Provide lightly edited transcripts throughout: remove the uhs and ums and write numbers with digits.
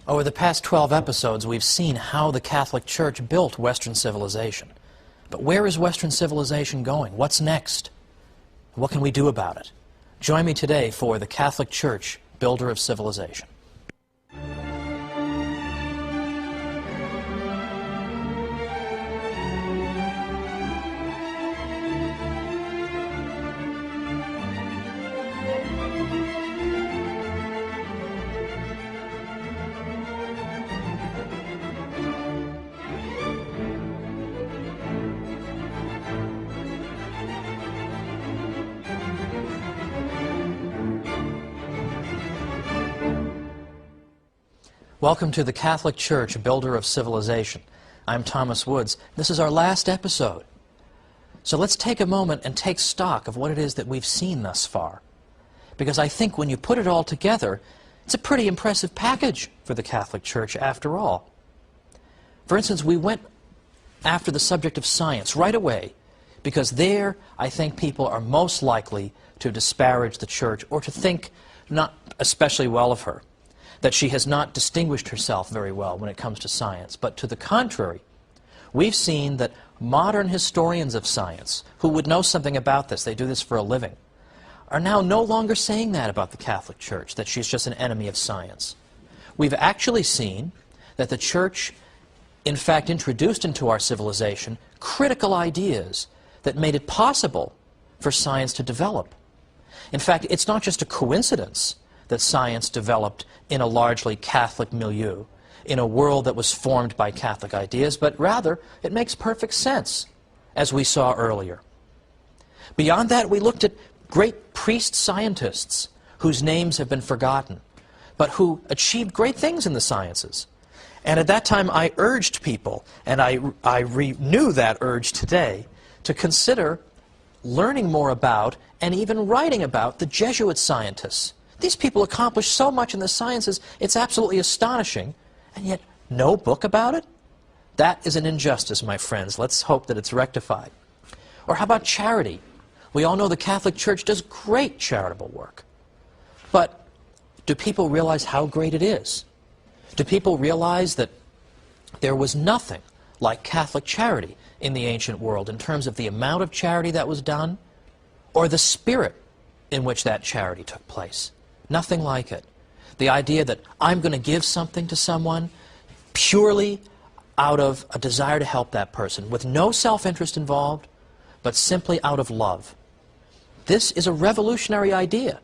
Over the past 12 episodes, we've seen how the Catholic Church built Western civilization. But where is Western civilization going? What's next? What can we do about it? Join me today for the Catholic Church, Builder of Civilization. Welcome to the Catholic Church, Builder of Civilization. I'm Thomas Woods. This is our last episode. So let's take a moment and take stock of what it is that we've seen thus far. Because I think when you put it all together, it's a pretty impressive package for the Catholic Church after all. For instance, we went after the subject of science right away, because there I think people are most likely to disparage the Church or to think not especially well of her, that she has not distinguished herself very well when it comes to science. But to the contrary, we've seen that modern historians of science, who would know something about this, they do this for a living, are now no longer saying that about the Catholic Church, that she's just an enemy of science. We've actually seen that the Church, in fact, introduced into our civilization critical ideas that made it possible for science to develop. In fact, it's not just a coincidence that science developed in a largely Catholic milieu, in a world that was formed by Catholic ideas, but rather it makes perfect sense, as we saw earlier. Beyond that, we looked at great priest-scientists whose names have been forgotten, but who achieved great things in the sciences. And at that time, I urged people, and I renew that urge today, to consider learning more about and even writing about the Jesuit scientists. These people accomplished so much in the sciences, it's absolutely astonishing, and yet no book about it? That is an injustice, my friends. Let's hope that it's rectified. Or how about charity? We all know the Catholic Church does great charitable work. But do people realize how great it is? Do people realize that there was nothing like Catholic charity in the ancient world in terms of the amount of charity that was done or the spirit in which that charity took place? Nothing like it. The idea that I'm going to give something to someone purely out of a desire to help that person, with no self-interest involved, but simply out of love. This is a revolutionary idea,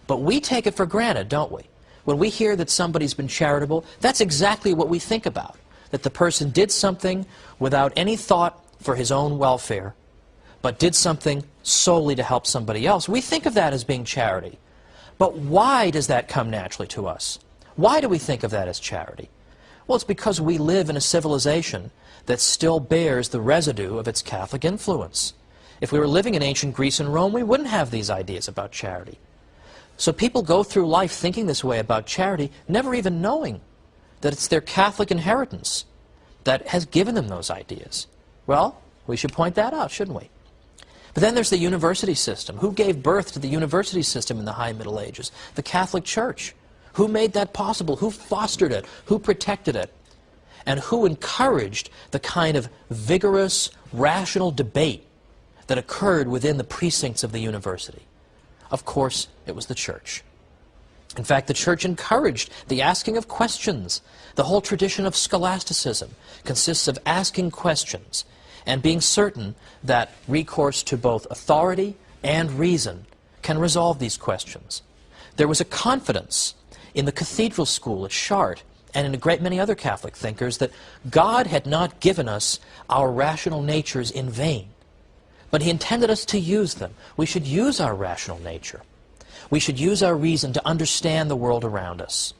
but we take it for granted, don't we? When we hear that somebody's been charitable, that's exactly what we think about, that the person did something without any thought for his own welfare, but did something solely to help somebody else. We think of that as being charity. But why does that come naturally to us? Why do we think of that as charity? Well, it's because we live in a civilization that still bears the residue of its Catholic influence. If we were living in ancient Greece and Rome, we wouldn't have these ideas about charity. So people go through life thinking this way about charity, never even knowing that it's their Catholic inheritance that has given them those ideas. Well, we should point that out, shouldn't we? But then there's the university system. Who gave birth to the university system in the High Middle Ages? The Catholic Church. Who made that possible? Who fostered it? Who protected it? And who encouraged the kind of vigorous, rational debate that occurred within the precincts of the university? Of course, it was the Church. In fact, the Church encouraged the asking of questions. The whole tradition of scholasticism consists of asking questions and being certain that recourse to both authority and reason can resolve these questions. There was a confidence in the cathedral school at Chartres and in a great many other Catholic thinkers that God had not given us our rational natures in vain, but He intended us to use them. We should use our rational nature. We should use our reason to understand the world around us,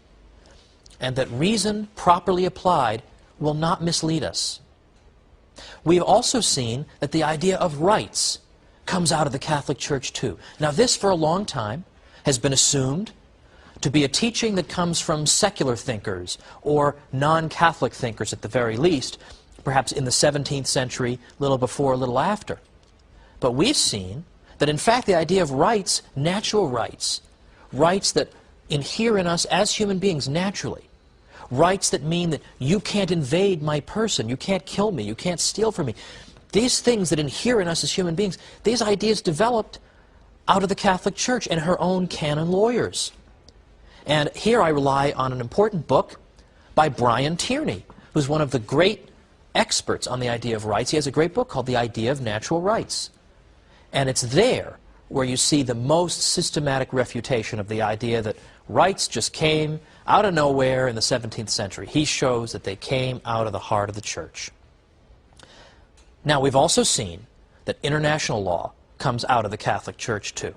and that reason properly applied will not mislead us. We've also seen that the idea of rights comes out of the Catholic Church too. Now this, for a long time, has been assumed to be a teaching that comes from secular thinkers, or non-Catholic thinkers at the very least, perhaps in the 17th century, little before, little after. But we've seen that in fact the idea of rights, natural rights, rights that inhere in us as human beings naturally, rights that mean that you can't invade my person, you can't kill me, you can't steal from me. These things that inhere in us as human beings, these ideas developed out of the Catholic Church and her own canon lawyers. And here I rely on an important book by Brian Tierney, who's one of the great experts on the idea of rights. He has a great book called The Idea of Natural Rights. And it's there where you see the most systematic refutation of the idea that rights just came out of nowhere in the 17th century. He shows that they came out of the heart of the Church. Now, we've also seen that international law comes out of the Catholic Church, too.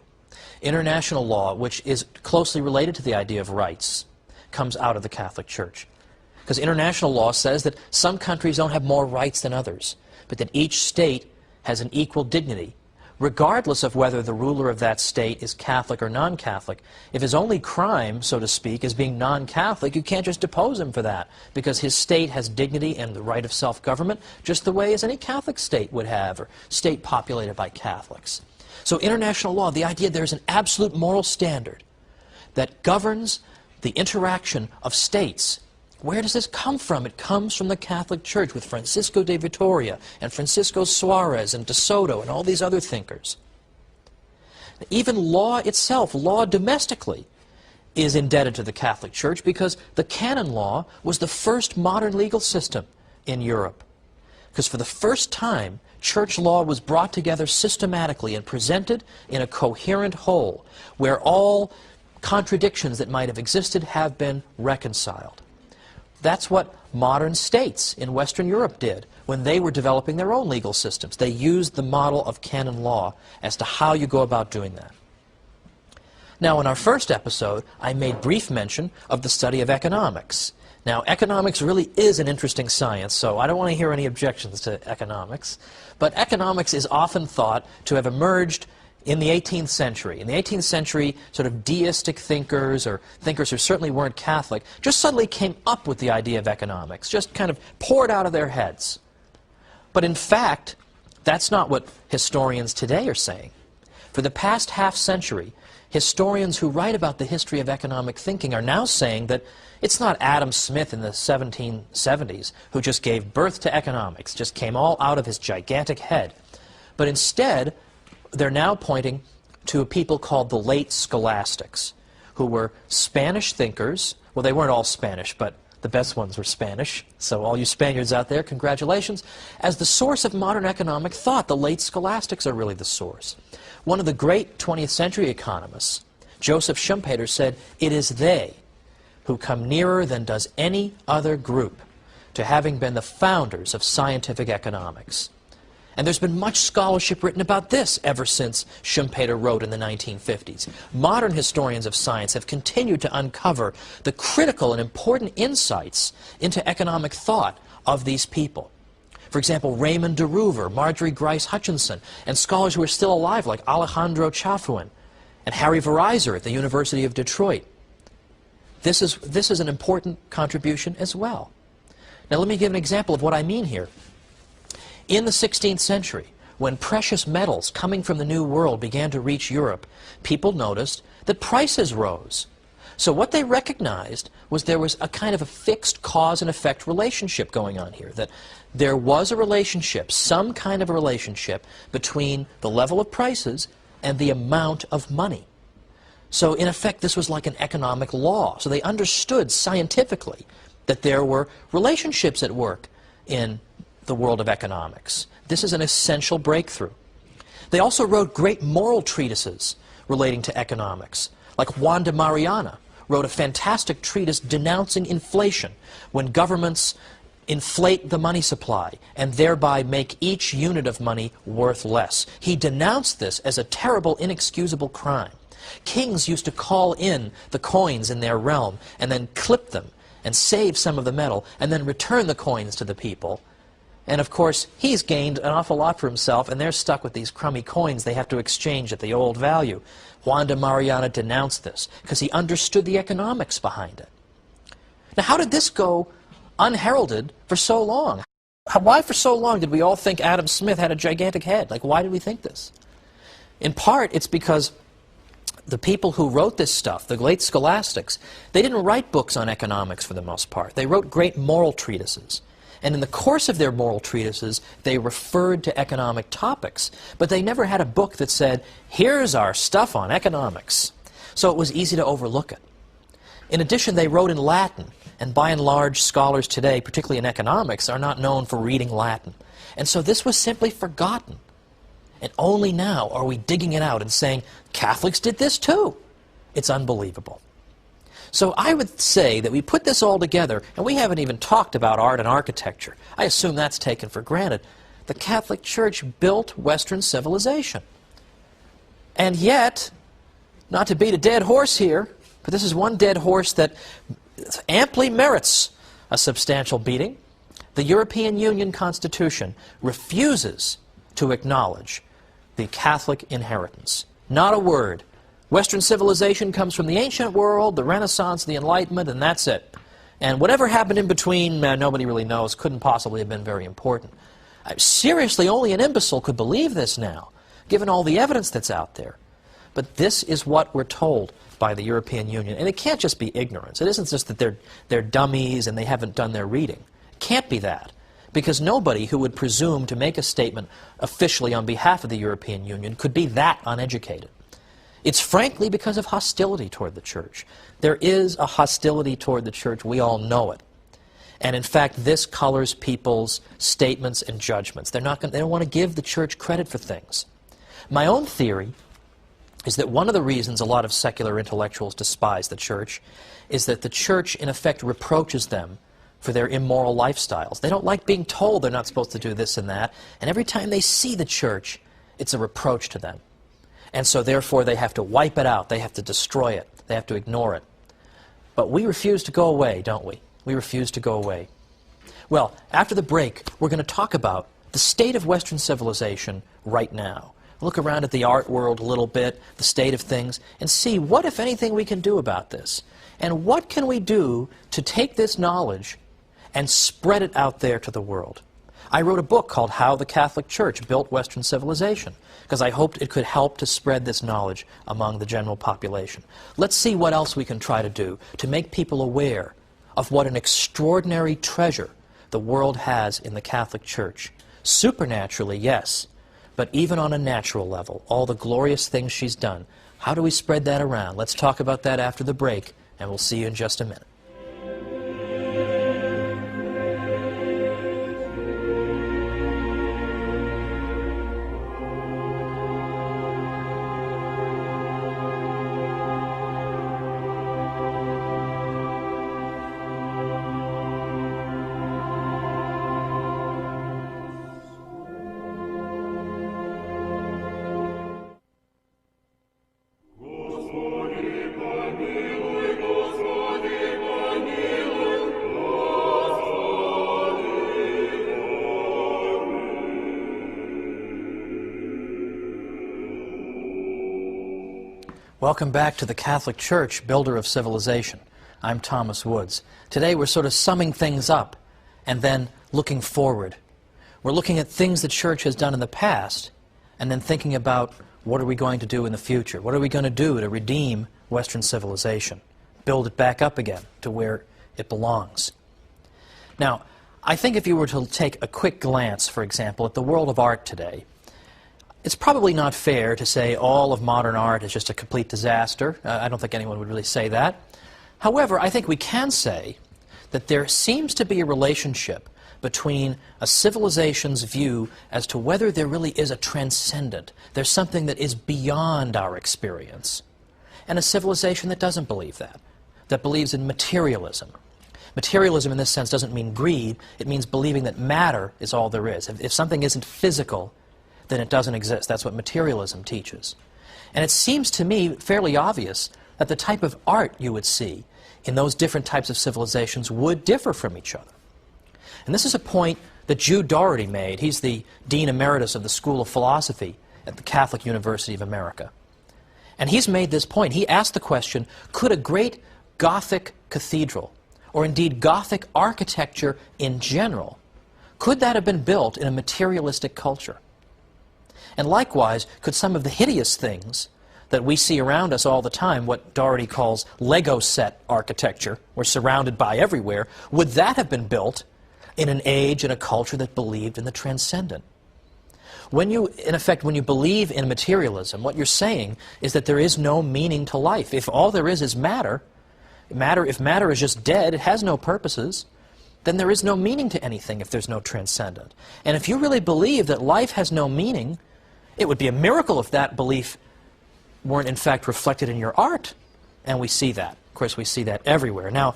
International law, which is closely related to the idea of rights, comes out of the Catholic Church. Because international law says that some countries don't have more rights than others, but that each state has an equal dignity, regardless of whether the ruler of that state is Catholic or non-Catholic. If his only crime, so to speak, is being non-Catholic, you can't just depose him for that, because his state has dignity and the right of self-government just the way as any Catholic state would have, or state populated by Catholics. So international law, the idea there's an absolute moral standard that governs the interaction of states. Where does this come from? It comes from the Catholic Church with Francisco de Vitoria and Francisco Suarez and de Soto and all these other thinkers. Even law itself, law domestically, is indebted to the Catholic Church because the canon law was the first modern legal system in Europe. Because for the first time, church law was brought together systematically and presented in a coherent whole, where all contradictions that might have existed have been reconciled. That's what modern states in Western Europe did when they were developing their own legal systems. They used the model of canon law as to how you go about doing that. Now, in our first episode, I made brief mention of the study of economics. Now, economics really is an interesting science, so I don't want to hear any objections to economics. But economics is often thought to have emerged in the 18th century. In the 18th century, sort of deistic thinkers, or thinkers who certainly weren't Catholic, just suddenly came up with the idea of economics, just kind of poured out of their heads. But in fact, that's not what historians today are saying. For the past half-century, historians who write about the history of economic thinking are now saying that it's not Adam Smith in the 1770s who just gave birth to economics, just came all out of his gigantic head. But instead, they're now pointing to people called the late scholastics, who were Spanish thinkers. Well, they weren't all Spanish, but the best ones were Spanish. So all you Spaniards out there, congratulations. As the source of modern economic thought, the late scholastics are really the source. One of the great 20th century economists, Joseph Schumpeter, said, "It is they who come nearer than does any other group to having been the founders of scientific economics." And there's been much scholarship written about this ever since Schumpeter wrote in the 1950s. Modern historians of science have continued to uncover the critical and important insights into economic thought of these people. For example, Raymond de Roover, Marjorie Grice Hutchinson, and scholars who are still alive like Alejandro Chafuin and Harry Vereiser at the University of Detroit. This is an important contribution as well. Now let me give an example of what I mean here. In the 16th century, when precious metals coming from the New World began to reach Europe, people noticed that prices rose. So what they recognized was there was a kind of a fixed cause and effect relationship going on here, that there was a relationship, some kind of a relationship, between the level of prices and the amount of money. So in effect, this was like an economic law. So they understood scientifically that there were relationships at work in the world of economics. This is an essential breakthrough. They also wrote great moral treatises relating to economics. Like Juan de Mariana wrote a fantastic treatise denouncing inflation, when governments inflate the money supply and thereby make each unit of money worth less. He denounced this as a terrible, inexcusable crime. Kings used to call in the coins in their realm and then clip them and save some of the metal and then return the coins to the people. And of course, he's gained an awful lot for himself, and they're stuck with these crummy coins they have to exchange at the old value. Juan de Mariana denounced this because he understood the economics behind it. Now, how did this go unheralded for so long? Why for so long did we all think Adam Smith had a gigantic head? Like, why did we think this? In part, it's because the people who wrote this stuff, the late scholastics, they didn't write books on economics for the most part. They wrote great moral treatises. And in the course of their moral treatises, they referred to economic topics. But they never had a book that said, here's our stuff on economics. So it was easy to overlook it. In addition, they wrote in Latin. And by and large, scholars today, particularly in economics, are not known for reading Latin. And so this was simply forgotten. And only now are we digging it out and saying, Catholics did this too. It's unbelievable. So I would say that we put this all together, and we haven't even talked about art and architecture. I assume that's taken for granted. The Catholic Church built Western civilization. And yet, not to beat a dead horse here, but this is one dead horse that amply merits a substantial beating. The European Union Constitution refuses to acknowledge the Catholic inheritance. Not a word. Western civilization comes from the ancient world, the Renaissance, the Enlightenment, and that's it. And whatever happened in between, nobody really knows, couldn't possibly have been very important. Seriously, only an imbecile could believe this now, given all the evidence that's out there. But this is what we're told by the European Union. And it can't just be ignorance. It isn't just that they're dummies and they haven't done their reading. It can't be that. Because nobody who would presume to make a statement officially on behalf of the European Union could be that uneducated. It's frankly because of hostility toward the Church. There is a hostility toward the Church. We all know it. And in fact, this colors people's statements and judgments. They don't want to give the Church credit for things. My own theory is that one of the reasons a lot of secular intellectuals despise the Church is that the Church, in effect, reproaches them for their immoral lifestyles. They don't like being told they're not supposed to do this and that, and every time they see the Church, it's a reproach to them. And so therefore they have to wipe it out, they have to destroy it, they have to ignore it. But we refuse to go away, don't we? We refuse to go away. Well, after the break, we're going to talk about the state of Western civilization right now. Look around at the art world a little bit, the state of things, and see what, if anything, we can do about this. And what can we do to take this knowledge and spread it out there to the world? I wrote a book called How the Catholic Church Built Western Civilization, because I hoped it could help to spread this knowledge among the general population. Let's see what else we can try to do to make people aware of what an extraordinary treasure the world has in the Catholic Church. Supernaturally, yes, but even on a natural level, all the glorious things she's done. How do we spread that around? Let's talk about that after the break, and we'll see you in just a minute. Welcome back to the Catholic Church, Builder of Civilization. I'm Thomas Woods. Today we're sort of summing things up and then looking forward. We're looking at things the Church has done in the past and then thinking about what are we going to do in the future? What are we going to do to redeem Western civilization? Build it back up again to where it belongs. Now, I think if you were to take a quick glance, for example, at the world of art today, it's probably not fair to say all of modern art is just a complete disaster. I don't think anyone would really say that. However, I think we can say that there seems to be a relationship between a civilization's view as to whether there really is a transcendent, there's something that is beyond our experience, and a civilization that doesn't believe that believes in materialism. Materialism in this sense doesn't mean greed, it means believing that matter is all there is. If something isn't physical, then it doesn't exist. That's what materialism teaches. And it seems to me fairly obvious that the type of art you would see in those different types of civilizations would differ from each other. And this is a point that Jude Doherty made. He's the Dean Emeritus of the School of Philosophy at the Catholic University of America. And he's made this point. He asked the question, could a great Gothic cathedral, or indeed Gothic architecture in general, could that have been built in a materialistic culture? And likewise, could some of the hideous things that we see around us all the time, what Doherty calls Lego set architecture, we're surrounded by everywhere, would that have been built in an age and a culture that believed in the transcendent? When you, in effect, when you believe in materialism, what you're saying is that there is no meaning to life. If all there is matter, if matter is just dead, it has no purposes, then there is no meaning to anything if there's no transcendent. And if you really believe that life has no meaning, it would be a miracle if that belief weren't in fact reflected in your art. And we see that. Of course, we see that everywhere. Now,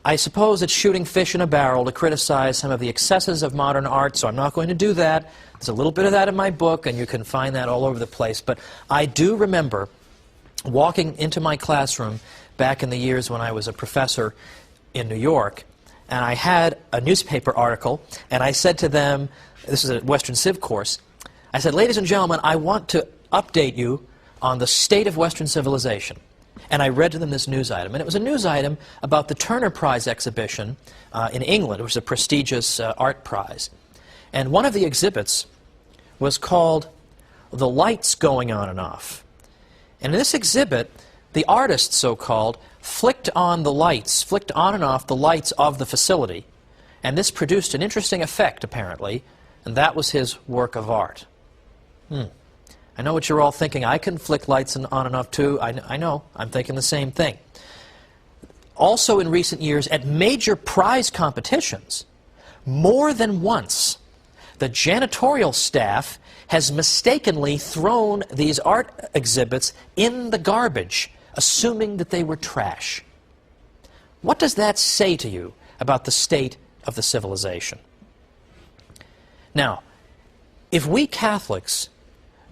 I suppose it's shooting fish in a barrel to criticize some of the excesses of modern art, so I'm not going to do that. There's a little bit of that in my book, and you can find that all over the place. But I do remember walking into my classroom back in the years when I was a professor in New York, and I had a newspaper article, and I said to them, this is a Western Civ course, I said, ladies and gentlemen, I want to update you on the state of Western civilization. And I read to them this news item. And it was a news item about the Turner Prize exhibition in England. It was a prestigious art prize. And one of the exhibits was called The Lights Going On and Off. And in this exhibit, the artist, so-called, flicked on and off the lights of the facility. And this produced an interesting effect, apparently, and that was his work of art. I know what you're all thinking. I can flick lights on and off too. I know. I'm thinking the same thing. Also in recent years, at major prize competitions, more than once, the janitorial staff has mistakenly thrown these art exhibits in the garbage, assuming that they were trash. What does that say to you about the state of the civilization? Now, if we Catholics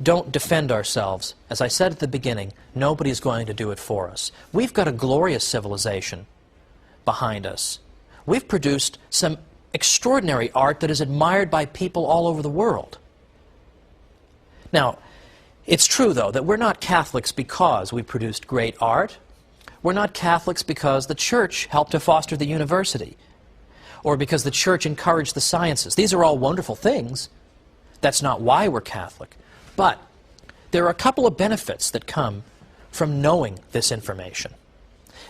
don't defend ourselves, as I said at the beginning, nobody's going to do it for us. We've got a glorious civilization behind us. We've produced some extraordinary art that is admired by people all over the world. Now, it's true, though, that we're not Catholics because we produced great art. We're not Catholics because the Church helped to foster the university, or because the Church encouraged the sciences. These are all wonderful things. That's not why we're Catholic. But there are a couple of benefits that come from knowing this information.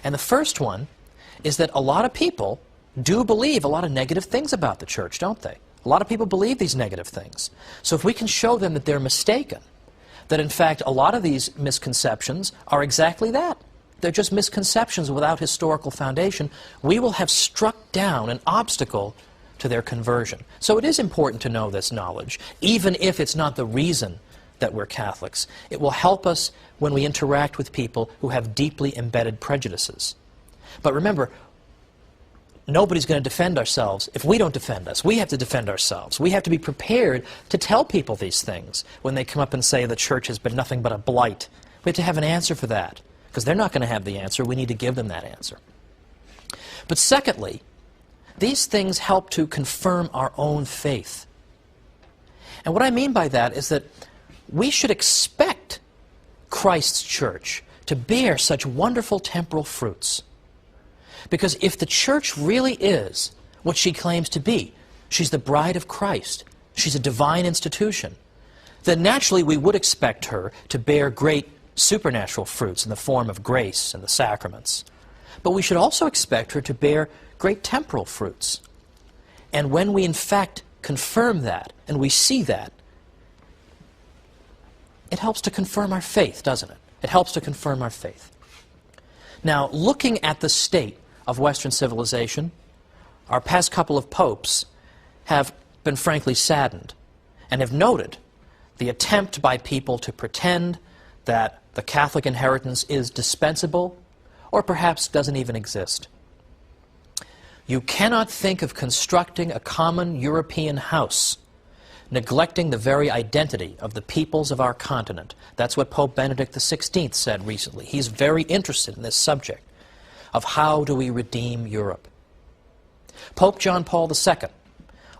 And the first one is that a lot of people do believe a lot of negative things about the Church, don't they? A lot of people believe these negative things. So if we can show them that they're mistaken, that in fact a lot of these misconceptions are exactly that. They're just misconceptions without historical foundation, we will have struck down an obstacle to their conversion. So it is important to know this knowledge, even if it's not the reason that we're Catholics. It will help us when we interact with people who have deeply embedded prejudices. But remember, nobody's going to defend ourselves if we don't defend us. We have to defend ourselves. We have to be prepared to tell people these things when they come up and say the Church has been nothing but a blight. We have to have an answer for that, because they're not going to have the answer. We need to give them that answer. But secondly, these things help to confirm our own faith. And what I mean by that is that we should expect Christ's Church to bear such wonderful temporal fruits. Because if the Church really is what she claims to be, she's the bride of Christ, she's a divine institution, then naturally we would expect her to bear great supernatural fruits in the form of grace and the sacraments. But we should also expect her to bear great temporal fruits. And when we in fact confirm that, and we see that, it helps to confirm our faith, doesn't it? It helps to confirm our faith. Now, looking at the state of Western civilization, our past couple of popes have been frankly saddened and have noted the attempt by people to pretend that the Catholic inheritance is dispensable or perhaps doesn't even exist. You cannot think of constructing a common European house neglecting the very identity of the peoples of our continent. That's what Pope Benedict XVI said recently. He's very interested in this subject of how do we redeem Europe. Pope John Paul II,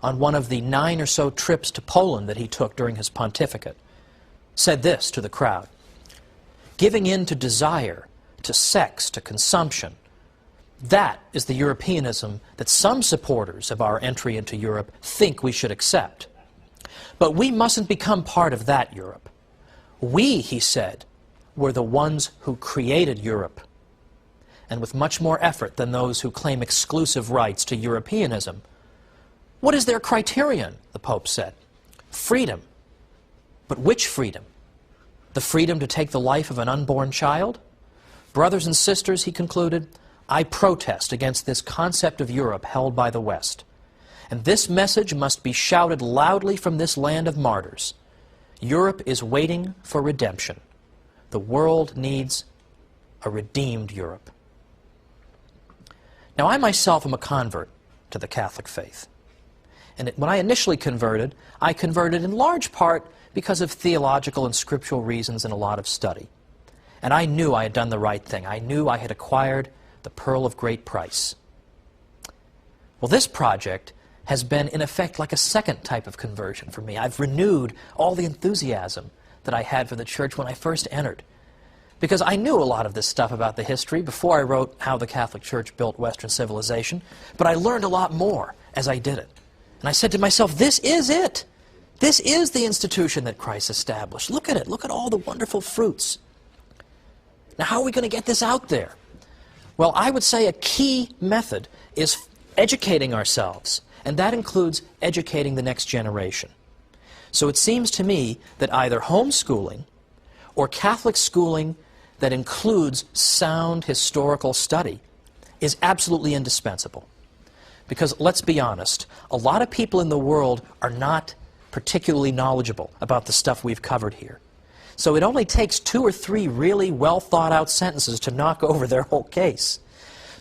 on one of the 9 or so trips to Poland that he took during his pontificate, said this to the crowd: giving in to desire, to sex, to consumption, that is the Europeanism that some supporters of our entry into Europe think we should accept. But we mustn't become part of that Europe. We, he said, were the ones who created Europe, and with much more effort than those who claim exclusive rights to Europeanism. What is their criterion, the Pope said? Freedom. But which freedom? The freedom to take the life of an unborn child? Brothers and sisters, he concluded, I protest against this concept of Europe held by the West. And this message must be shouted loudly from this land of martyrs. Europe is waiting for redemption. The world needs a redeemed Europe. Now, I myself am a convert to the Catholic faith. And when I initially converted, I converted in large part because of theological and scriptural reasons and a lot of study. And I knew I had done the right thing. I knew I had acquired the pearl of great price. Well, this project has been, in effect, like a second type of conversion for me. I've renewed all the enthusiasm that I had for the church when I first entered. Because I knew a lot of this stuff about the history before I wrote How the Catholic Church Built Western Civilization, but I learned a lot more as I did it. And I said to myself, this is it. This is the institution that Christ established. Look at it. Look at all the wonderful fruits. Now, how are we going to get this out there? Well, I would say a key method is educating ourselves, and that includes educating the next generation. So it seems to me that either homeschooling or Catholic schooling that includes sound historical study is absolutely indispensable. Because let's be honest, a lot of people in the world are not particularly knowledgeable about the stuff we've covered here. So it only takes 2 or 3 really well thought out sentences to knock over their whole case.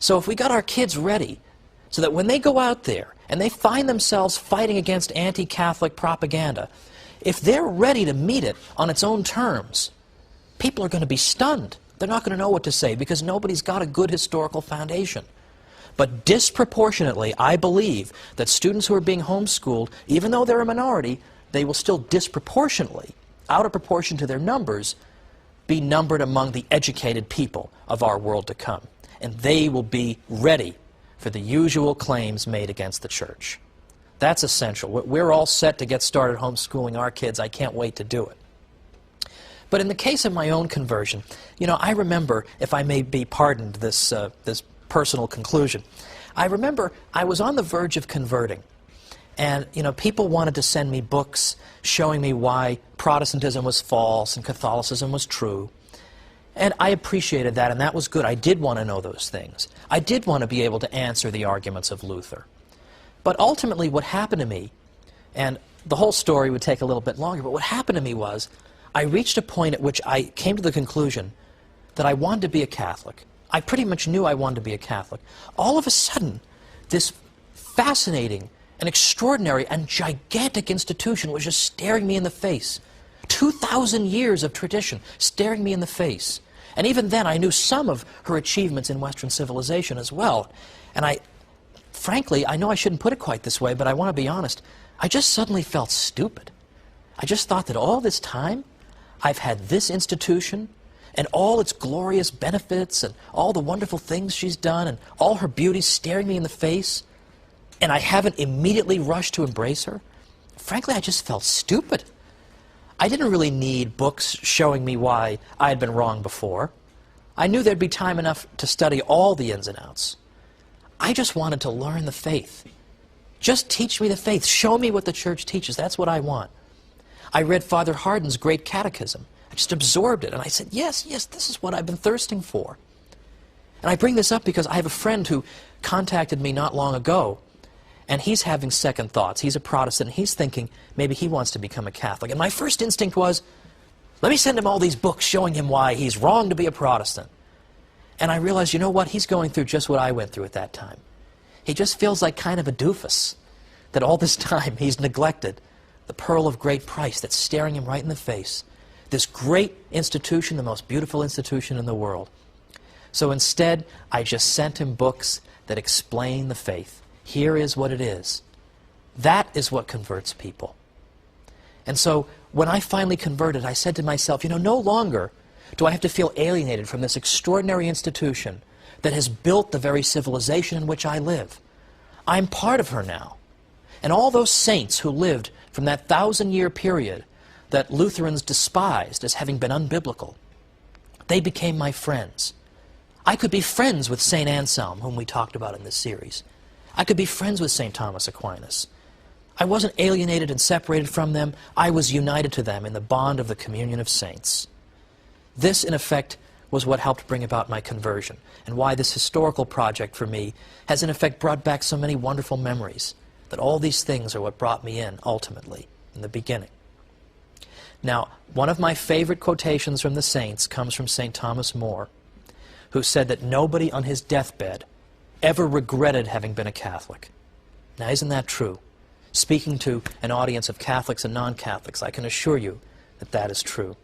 So if we got our kids ready so that when they go out there and they find themselves fighting against anti-Catholic propaganda, if they're ready to meet it on its own terms, people are going to be stunned. They're not going to know what to say because nobody's got a good historical foundation. But disproportionately, I believe that students who are being homeschooled, even though they're a minority, they will still disproportionately, out of proportion to their numbers, be numbered among the educated people of our world to come. And they will be ready for the usual claims made against the church. That's essential. We're all set to get started homeschooling our kids. I can't wait to do it. But in the case of my own conversion, you know, I remember, if I may be pardoned this personal conclusion, I remember I was on the verge of converting. And, you know, people wanted to send me books showing me why Protestantism was false and Catholicism was true. And I appreciated that, and that was good. I did want to know those things. I did want to be able to answer the arguments of Luther. But ultimately what happened to me, and the whole story would take a little bit longer, but what happened to me was I reached a point at which I came to the conclusion that I wanted to be a Catholic. I pretty much knew I wanted to be a Catholic. All of a sudden, this fascinating and extraordinary and gigantic institution was just staring me in the face. 2,000 years of tradition staring me in the face. And even then, I knew some of her achievements in Western civilization as well. And frankly, I know I shouldn't put it quite this way, but I want to be honest, I just suddenly felt stupid. I just thought that all this time, I've had this institution and all its glorious benefits and all the wonderful things she's done and all her beauty staring me in the face, and I haven't immediately rushed to embrace her. Frankly, I just felt stupid. I didn't really need books showing me why I had been wrong before. I knew there'd be time enough to study all the ins and outs. I just wanted to learn the faith. Just teach me the faith. Show me what the church teaches. That's what I want. I read Father Hardin's Great Catechism. I just absorbed it, and I said, yes, this is what I've been thirsting for. And I bring this up because I have a friend who contacted me not long ago, and he's having second thoughts. He's a Protestant, and he's thinking maybe he wants to become a Catholic. And my first instinct was, let me send him all these books showing him why he's wrong to be a Protestant. And I realized, you know what, he's going through just what I went through at that time. He just feels like kind of a doofus, that all this time he's neglected the pearl of great price that's staring him right in the face. This great institution, the most beautiful institution in the world. So instead, I just sent him books that explain the faith. Here is what it is. That is what converts people. And so when I finally converted, I said to myself, you know, no longer do I have to feel alienated from this extraordinary institution that has built the very civilization in which I live. I'm part of her now. And all those saints who lived from that 1,000-year period that Lutherans despised as having been unbiblical, They became my friends. I could be friends with St. Anselm, whom we talked about in this series. I could be friends with St. Thomas Aquinas. I wasn't alienated and separated from them. I was united to them in the bond of the communion of saints. This, in effect, was what helped bring about my conversion, and why this historical project for me has in effect brought back so many wonderful memories, that all these things are what brought me in, ultimately, in the beginning. Now, one of my favorite quotations from the saints comes from St. Thomas More, who said that nobody on his deathbed ever regretted having been a Catholic. Now, isn't that true? Speaking to an audience of Catholics and non-Catholics, I can assure you that that is true.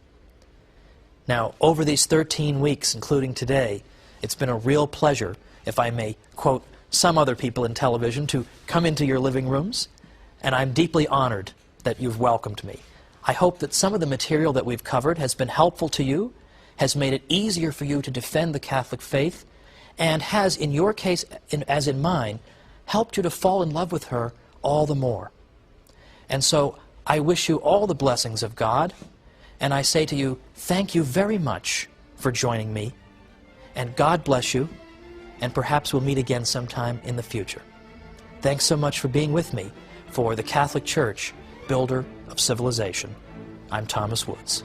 Now, over these 13 weeks, including today, it's been a real pleasure, if I may quote some other people in television, to come into your living rooms, and I'm deeply honored that you've welcomed me. I hope that some of the material that we've covered has been helpful to you, has made it easier for you to defend the Catholic faith, and has, in your case, as in mine, helped you to fall in love with her all the more. And so I wish you all the blessings of God, and I say to you, thank you very much for joining me, and God bless you, and perhaps we'll meet again sometime in the future. Thanks so much for being with me for the Catholic Church, Builder of Civilization. I'm Thomas Woods.